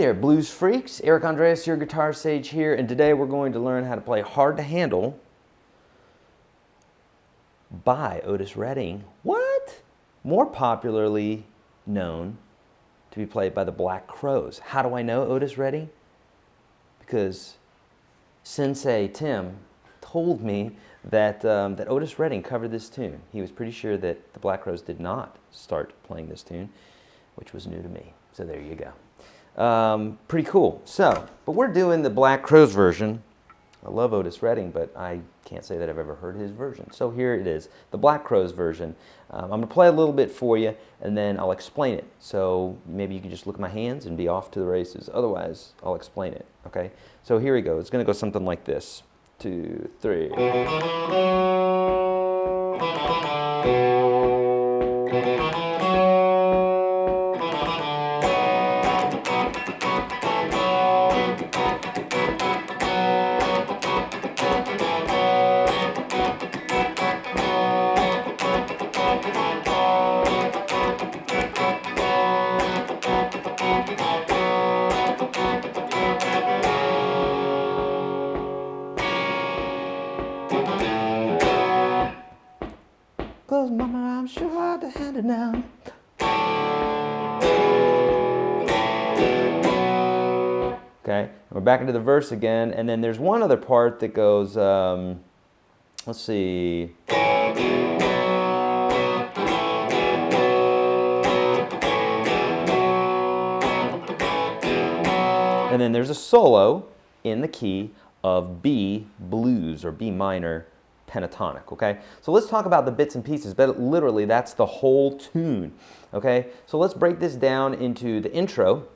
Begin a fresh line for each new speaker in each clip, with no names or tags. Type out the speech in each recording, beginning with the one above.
Hey there, blues freaks. Eric Andreas, your guitar sage here, and today we're going to learn how to play Hard to Handle by Otis Redding. What? More popularly known to be played by the Black Crowes. How do I know Otis Redding? Because Sensei Tim told me that, that Otis Redding covered this tune. He was pretty sure that the Black Crowes did not start playing this tune, which was new to me. So there you go. Pretty cool. So, but we're doing the Black Crowes version. I love Otis Redding, but I can't say that I've ever heard his version. So here it is, the Black Crowes version. I'm going to play a little bit for you, and then I'll explain it. So maybe you can just look at my hands and be off to the races. Otherwise, I'll explain it. Okay? So here we go. It's going to go something like this. 2, 3. Close mama, I'm sure hard to handle now. Okay, and we're back into the verse again, and then there's one other part that goes, let's see. And then there's a solo in the key of B blues, or B minor pentatonic, okay? So let's talk about the bits and pieces, but literally that's the whole tune, okay? So let's break this down into the intro,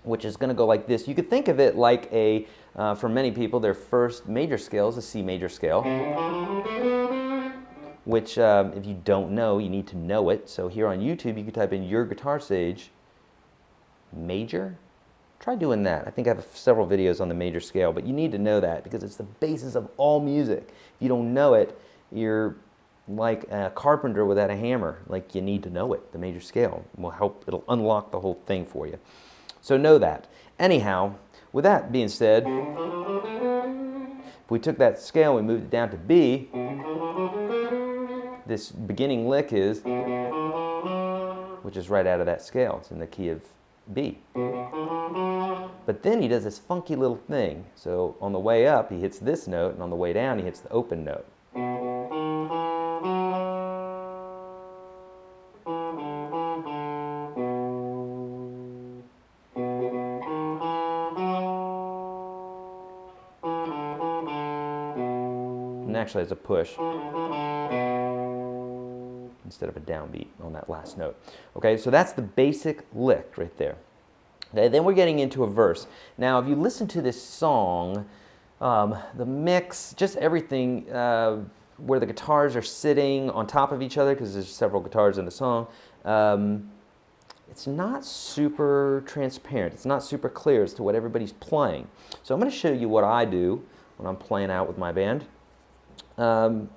which is gonna go like this. You could think of it like a, for many people, their first major scale is a C major scale, which if you don't know, you need to know it. So here on YouTube, you can type in YourGuitarSage major. Try doing that. I think I have several videos on the major scale, but you need to know that because it's the basis of all music. If you don't know it, you're like a carpenter without a hammer. Like, you need to know it. The major scale will help, it'll unlock the whole thing for you. So know that. Anyhow, with that being said, if we took that scale and we moved it down to B, this beginning lick is, which is right out of that scale. It's in the key of B. But then he does this funky little thing. So on the way up, he hits this note, and on the way down, he hits the open note. And actually, it's a push instead of a downbeat on that last note. Okay, so that's the basic lick right there. Okay, then we're getting into a verse. Now, if you listen to this song, the mix, just everything, where the guitars are sitting on top of each other, because there's several guitars in the song, it's not super transparent. It's not super clear as to what everybody's playing. So I'm going to show you what I do when I'm playing out with my band. And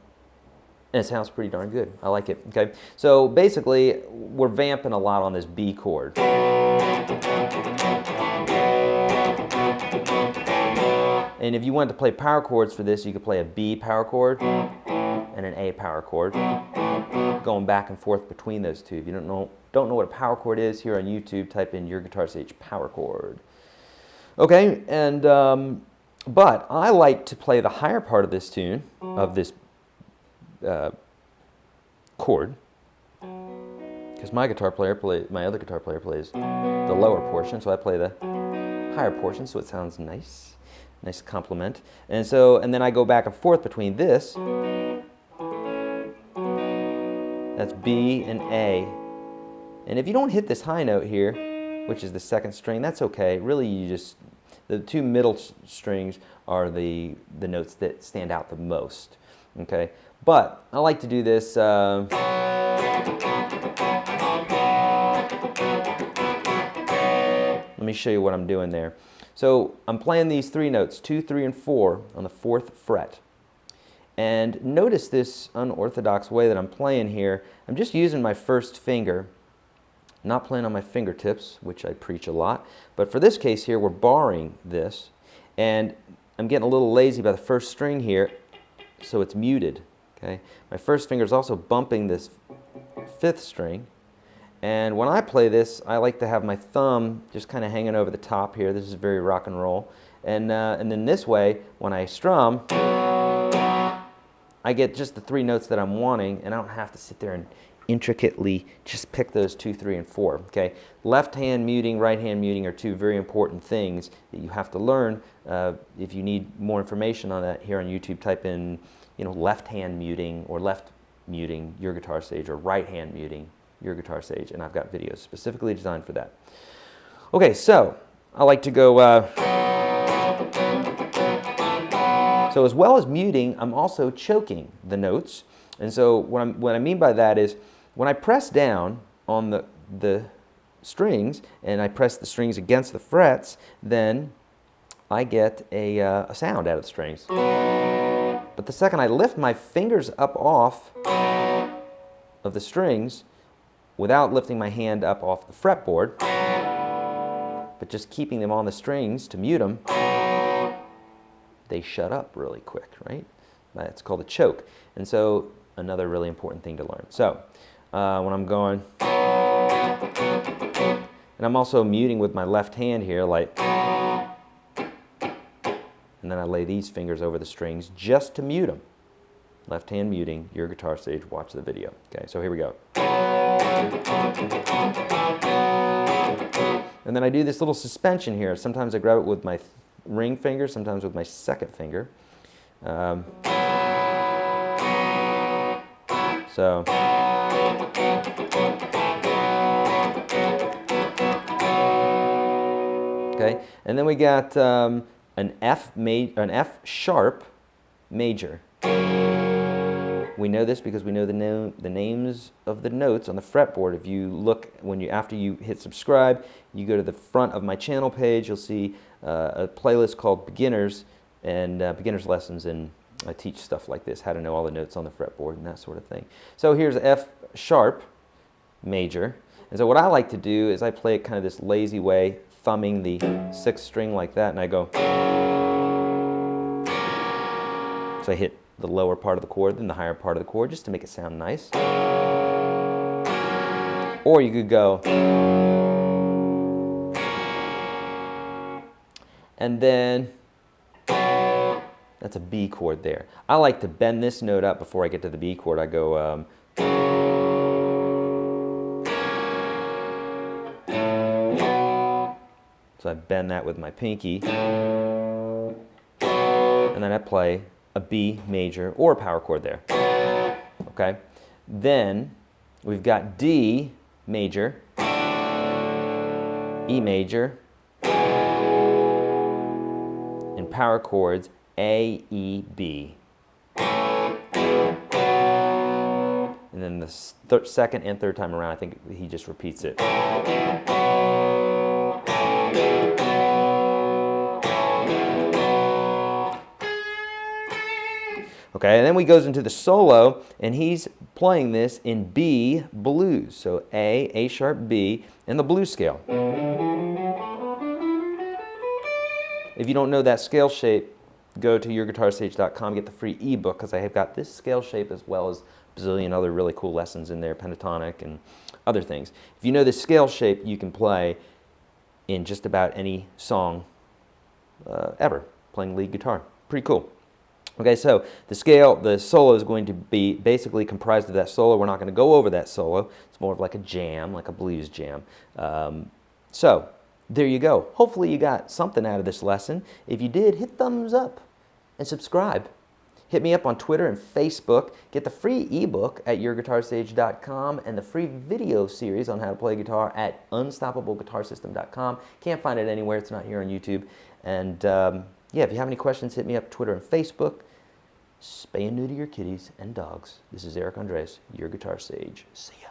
it sounds pretty darn good. I like it. Okay, so basically, we're vamping a lot on this B chord. And if you wanted to play power chords for this, you could play a B power chord and an A power chord, going back and forth between those two. If you don't know what a power chord is, here on YouTube, type in YourGuitarSage power chord. Okay, and but I like to play the higher part of this tune, of this chord, because my other guitar player plays the lower portion, so I play the higher portion, so it sounds nice, nice compliment. And so, and then I go back and forth between this, that's B and A. And if you don't hit this high note here, which is the second string, that's okay. Really, you just, the two middle strings are the notes that stand out the most. Okay, but I like to do this. Let me show you what I'm doing there. So I'm playing these three notes, 2, 3, and 4 on the 4th fret. And notice this unorthodox way that I'm playing here. I'm just using my first finger not playing on my fingertips, which I preach a lot. But for this case here, we're barring this, and I'm getting a little lazy by the first string here, so it's muted. Okay, my first finger is also bumping this fifth string, and when I play this, I like to have my thumb just kind of hanging over the top here. This is very rock and roll, and then this way, when I strum, I get just the 3 notes that I'm wanting, and I don't have to sit there and intricately just pick those 2, 3, and 4. Okay, left hand muting, right hand muting are 2 very important things that you have to learn. If you need more information on that, here on YouTube, type in, left hand muting or left muting YourGuitarSage, or right hand muting YourGuitarSage, and I've got videos specifically designed for that. Okay, so I like to go. So as well as muting, I'm also choking the notes. And so what I mean by that is when I press down on the strings and I press the strings against the frets, then I get a sound out of the strings. But the second I lift my fingers up off of the strings without lifting my hand up off the fretboard, but just keeping them on the strings to mute them, they shut up really quick, right? That's called a choke. And so another really important thing to learn. So when I'm going, and I'm also muting with my left hand here, like, and then I lay these fingers over the strings just to mute them. Left hand muting, YourGuitarSage, watch the video. Okay, so here we go. And then I do this little suspension here. Sometimes I grab it with my ring finger, sometimes with my second finger. Okay, and then we got an F sharp major. We know this because we know the names of the notes on the fretboard. If you look, after you hit subscribe, you go to the front of my channel page, you'll see a playlist called Beginners and Beginners Lessons, and I teach stuff like this, how to know all the notes on the fretboard and that sort of thing. So here's F sharp major, and so what I like to do is I play it kind of this lazy way, thumbing the 6th string like that, and I go. So I hit the lower part of the chord, then the higher part of the chord, just to make it sound nice. Or you could go, and then that's a B chord there. I like to bend this note up before I get to the B chord. I go, so I bend that with my pinky, and then I play a B major or a power chord there. Okay? Then we've got D major, E major, and power chords A, E, B. And then the second and third time around, I think he just repeats it. Okay, and then he goes into the solo, and he's playing this in B blues. So A sharp, B, and the blues scale. If you don't know that scale shape, go to YourGuitarSage.com, get the free ebook, because I have got this scale shape as well as a bazillion other really cool lessons in there, pentatonic and other things. If you know this scale shape, you can play in just about any song ever, playing lead guitar. Pretty cool. Okay, so the solo is going to be basically comprised of that solo. We're not going to go over that solo. It's more of like a jam, like a blues jam. So there you go. Hopefully you got something out of this lesson. If you did, hit thumbs up and subscribe. Hit me up on Twitter and Facebook. Get the free ebook at YourGuitarSage.com and the free video series on how to play guitar at UnstoppableGuitarSystem.com. Can't find it anywhere. It's not here on YouTube. And yeah, if you have any questions, hit me up Twitter and Facebook. Spay and neuter your kitties and dogs. This is Eric Andres, Your Guitar Sage. See ya.